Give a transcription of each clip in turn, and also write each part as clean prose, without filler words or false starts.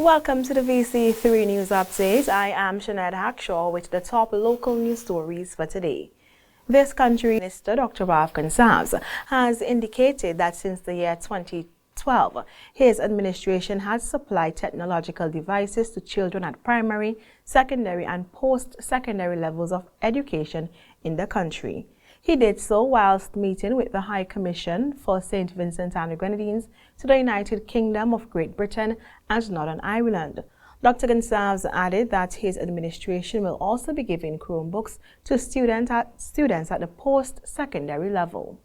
Welcome to the VC3 News Update. I am Sinead Hackshaw with the top local news stories for today. This country Minister Dr. Ralph Gonsalves has indicated that since the year 2012, his administration has supplied technological devices to children at primary, secondary and post-secondary levels of education in the country. He did so whilst meeting with the High Commission for St. Vincent and the Grenadines to the United Kingdom of Great Britain and Northern Ireland. Dr. Gonsalves added that his administration will also be giving Chromebooks to students at the post-secondary level.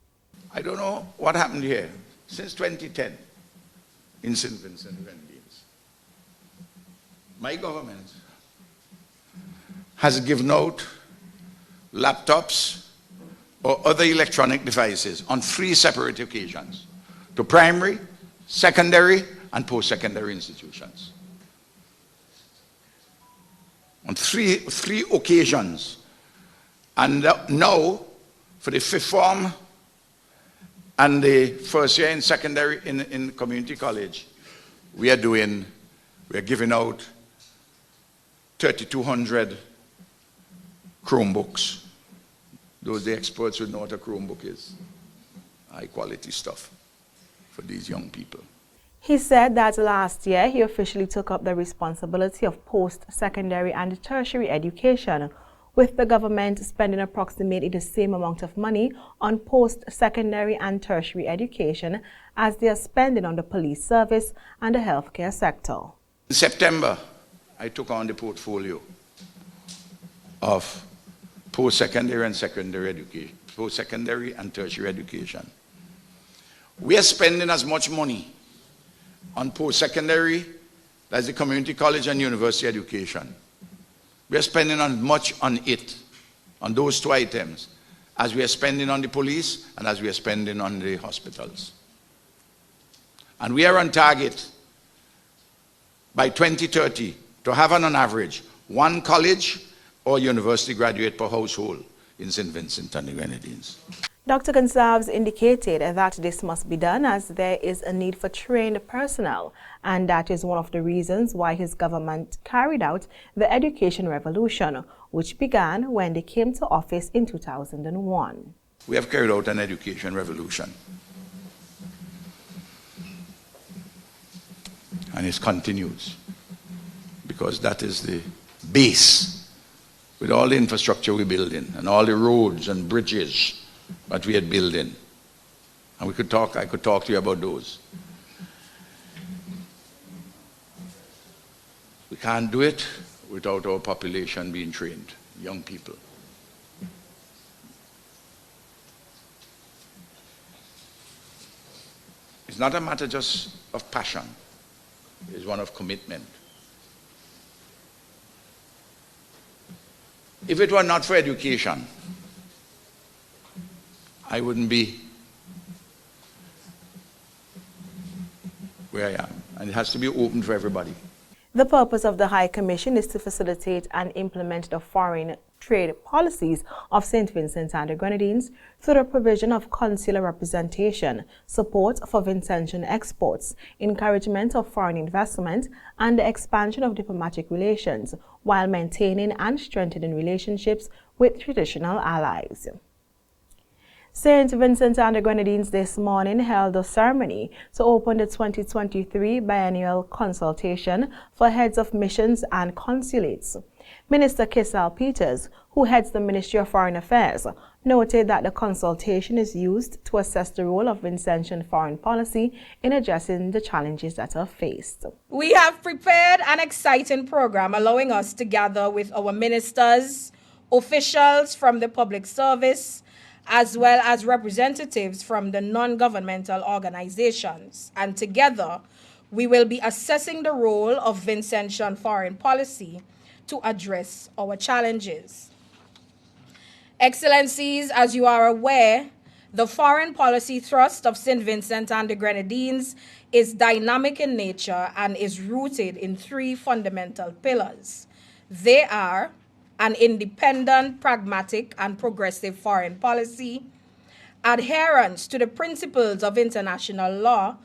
I don't know what happened here since 2010 in St. Vincent and Grenadines. My government has given out laptops or other electronic devices on 3 separate occasions to primary, secondary, and post-secondary institutions. On three occasions. And now, for the 5th form and the first year in secondary in community college, we are giving out 3,200 Chromebooks. Those the experts would know what a Chromebook is. High quality stuff for these young people. He said that last year he officially took up the responsibility of post-secondary and tertiary education, with the government spending approximately the same amount of money on post-secondary and tertiary education as they are spending on the police service and the healthcare sector. In September, I took on the portfolio of post-secondary and secondary education, post-secondary and tertiary education. We are spending as much money on post-secondary as the community college and university education. We are spending as much on those 2 items, as we are spending on the police and as we are spending on the hospitals. And we are on target by 2030 to have on average 1 college or university graduate per household in St. Vincent and the Grenadines. Dr. Gonsalves indicated that this must be done as there is a need for trained personnel, and that is one of the reasons why his government carried out the education revolution, which began when they came to office in 2001. We have carried out an education revolution, and it continues, because that is the base. With all the infrastructure we're building and all the roads and bridges that we are building. And I could talk to you about those. We can't do it without our population being trained, young people. It's not a matter just of passion, it's one of commitment. If it were not for education, I wouldn't be where I am. And it has to be open for everybody. The purpose of the High Commission is to facilitate and implement the foreign trade policies of St. Vincent and the Grenadines through the provision of consular representation, support for Vincentian exports, encouragement of foreign investment, and the expansion of diplomatic relations, while maintaining and strengthening relationships with traditional allies. St. Vincent and the Grenadines this morning held a ceremony to open the 2023 biennial consultation for heads of missions and consulates. Minister Kissal Peters, who heads the Ministry of Foreign Affairs, noted that the consultation is used to assess the role of Vincentian foreign policy in addressing the challenges that are faced. We have prepared an exciting program allowing us to gather with our ministers, officials from the public service, as well as representatives from the non-governmental organizations. And together, we will be assessing the role of Vincentian foreign policy to address our challenges. Excellencies, as you are aware, the foreign policy thrust of St. Vincent and the Grenadines is dynamic in nature and is rooted in 3 fundamental pillars. They are an independent, pragmatic, and progressive foreign policy, adherence to the principles of international law,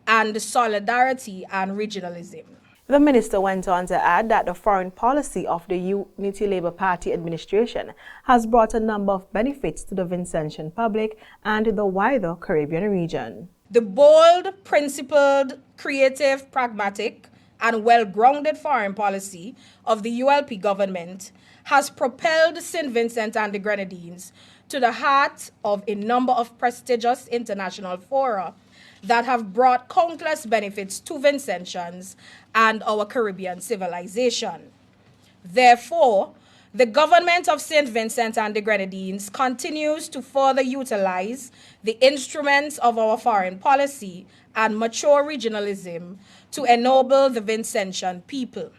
and solidarity and regionalism. The minister went on to add that the foreign policy of the Unity Labour Party administration has brought a number of benefits to the Vincentian public and the wider Caribbean region. The bold, principled, creative, pragmatic, and well-grounded foreign policy of the ULP government has propelled St. Vincent and the Grenadines to the heart of a number of prestigious international fora that have brought countless benefits to Vincentians and our Caribbean civilization. Therefore, the government of St. Vincent and the Grenadines continues to further utilize the instruments of our foreign policy and mature regionalism to ennoble the Vincentian people.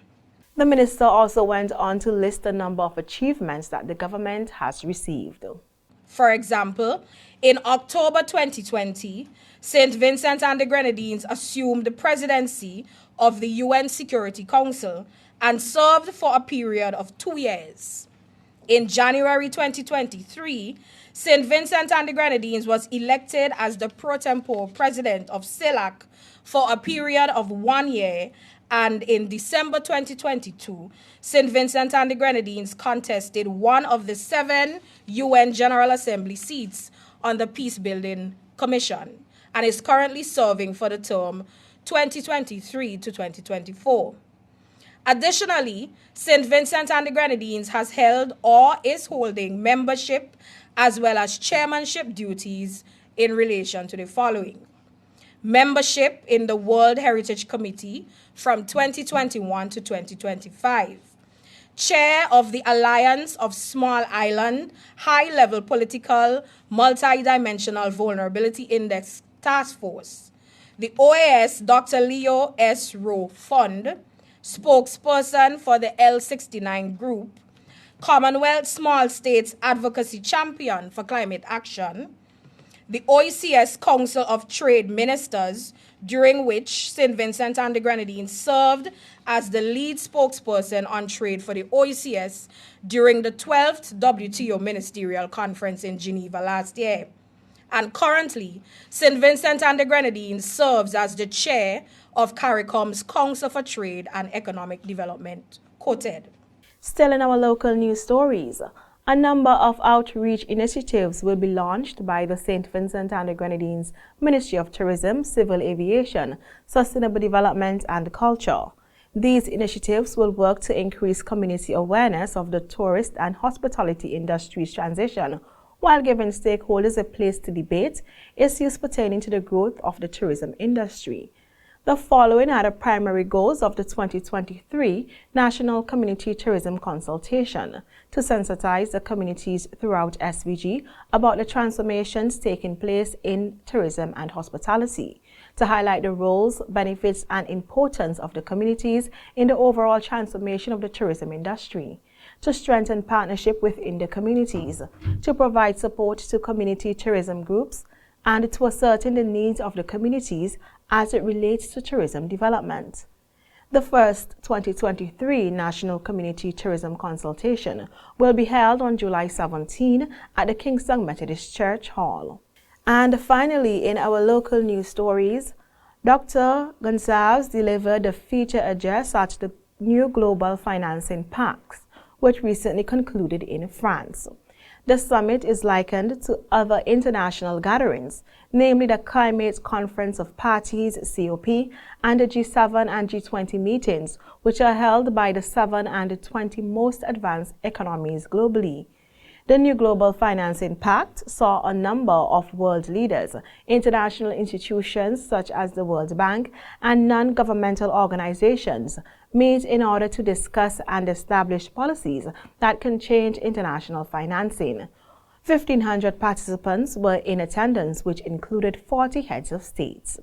The minister also went on to list a number of achievements that the government has received. For example, in October 2020, St. Vincent and the Grenadines assumed the presidency of the UN Security Council and served for a period of 2 years. In January 2023, St. Vincent and the Grenadines was elected as the pro tempore president of CELAC for a period of 1 year, and in December 2022, St. Vincent and the Grenadines contested one of the 7 UN General Assembly seats on the Peacebuilding Commission and is currently serving for the term 2023 to 2024. Additionally, St. Vincent and the Grenadines has held or is holding membership as well as chairmanship duties in relation to the following: membership in the World Heritage Committee from 2021 to 2025, chair of the Alliance of Small Island High-Level Political Multidimensional Vulnerability Index Task Force, the OAS Dr. Leo S. Rowe Fund, spokesperson for the L69 Group, Commonwealth Small States Advocacy Champion for Climate Action, the OECS Council of Trade Ministers, during which St. Vincent and the Grenadines served as the lead spokesperson on trade for the OECS during the 12th WTO Ministerial Conference in Geneva last year. And currently, St. Vincent and the Grenadines serves as the chair of CARICOM's Council for Trade and Economic Development, quoted. Still in our local news stories, a number of outreach initiatives will be launched by the St. Vincent and the Grenadines Ministry of Tourism, Civil Aviation, Sustainable Development and Culture. These initiatives will work to increase community awareness of the tourist and hospitality industry's transition, while giving stakeholders a place to debate issues pertaining to the growth of the tourism industry. The following are the primary goals of the 2023 National Community Tourism Consultation: to sensitize the communities throughout SVG about the transformations taking place in tourism and hospitality, to highlight the roles, benefits, and importance of the communities in the overall transformation of the tourism industry, to strengthen partnership within the communities, to provide support to community tourism groups, and to ascertain the needs of the communities as it relates to tourism development. The first 2023 National Community Tourism Consultation will be held on July 17 at the Kingston Methodist Church Hall. And finally, in our local news stories, Dr. Gonçalves delivered the feature address at the new Global Financing Pact, which recently concluded in France. The summit is likened to other international gatherings, namely the Climate Conference of Parties, COP, and the G7 and G20 meetings, which are held by the 7 and the 20 most advanced economies globally. The new Global Financing Pact saw a number of world leaders, international institutions such as the World Bank, and non-governmental organizations meet in order to discuss and establish policies that can change international financing. 1,500 participants were in attendance, which included 40 heads of states.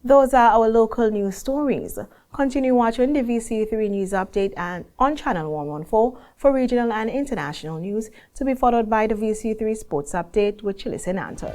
Those are our local news stories. Continue watching the VC3 News Update and on Channel 114 for regional and international news, to be followed by the VC3 Sports Update with Chilison Anton.